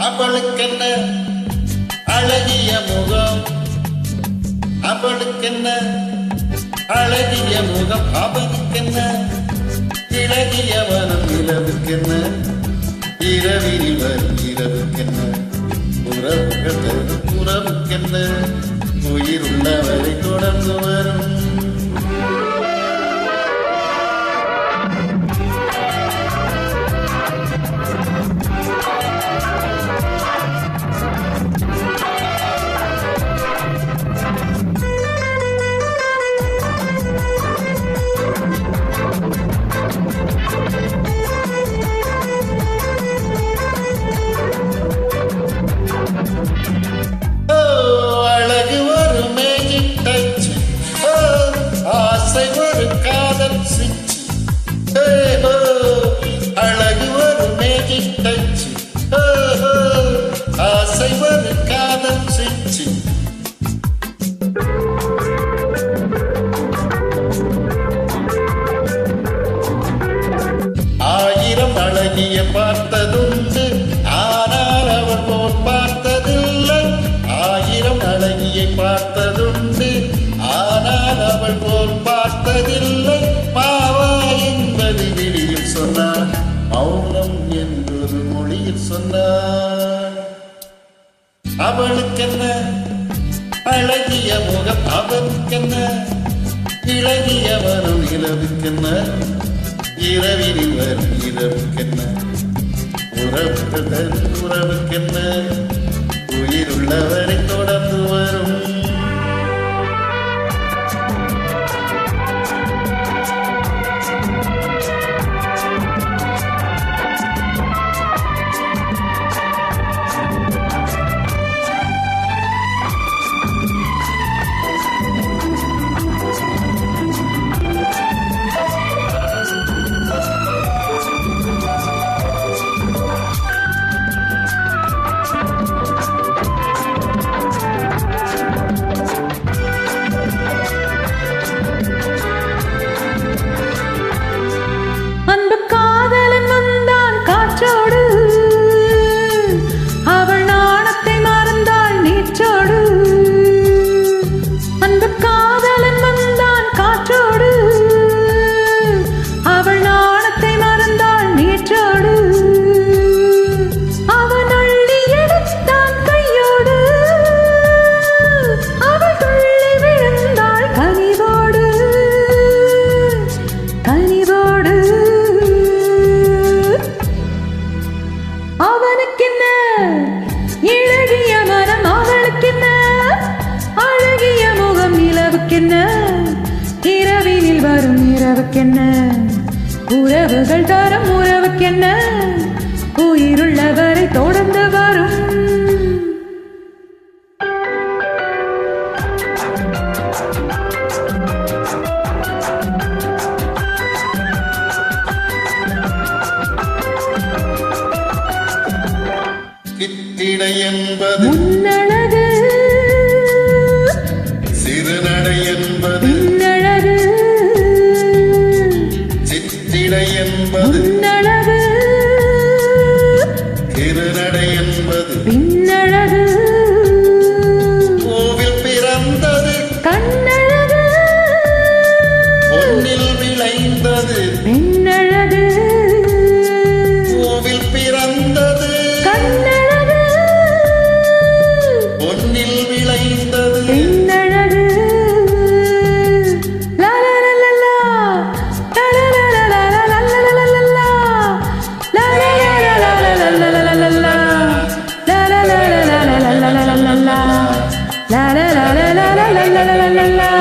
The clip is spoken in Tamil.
அவளுக்கென்ன அழகிய முகம், அவளுக்கென்ன அழகிய முகம், அவனுக்கென்ன இழகிய வனம், இரவுக்கென்ன இரவில் வரும் இரவுக்கென்ன உறவுகள் தரும் உறவுக்கென்ன உயிருள்ளவரை தொடர்ந்து வரும். அழகு ஒரு மேஜிக் டச், ஆசை ஒரு காதல் சுவிட்ச். ஆயிரம் அழகிய பார்த்ததுண்டு, ஆனால் அவள் போல் பார்த்ததில்லை. ஆயிரம் அழகியை பார்த்ததுண்டு, ஆனால் அவள் போல் பார்த்ததில்லை. பாவா என்பது வெளியில் சொன்னார், மௌனம் என்பது மொழியில் சொன்னார். அவளுக்கென்ன அழகிய முகம், அவனுக்கென்ன இழகிய வரும் நிலவுக்கென்ன இரவில் வரும் இரவுக்கென்ன உறவுகள் தரும் உறவுக்கென்ன உயிருள்ளவரை தொடர்ந்து வரும். அவனுக்கென்ன இழகிய மனம், அவளுக்கென்ன அழகிய முகம், நிலவுக்கென்ன இரவினில் வரும் இரவுக்கென்ன உறவுகள் தரும் உறவுக்கென்ன உயிருள்ளவரை தொடர்ந்து வரும். கித்திடை என்பது முன்னழகு, சிறுநடை என்பது பின்னழகு, சித்திடை என்பது முன்னழகு, சிறுநடை என்பது பின்னழகு, பூவில் பிறந்தது கண்ணழகு, பொன்னில் விளைந்தது பெண்ணழகு, பூவில் பிறந்தது கண்ணழகு, பொன்னில் விளைந்தது பெண்ணழகு. லா லா லா லா லா, லா லா லா லா லா லா லா லா லா லா, லா லா லா லா லா லா லா லா லா லா, லா லா லா லா லா லா லா லா லா லா, லா லா லா லா லா லா லா லா லா.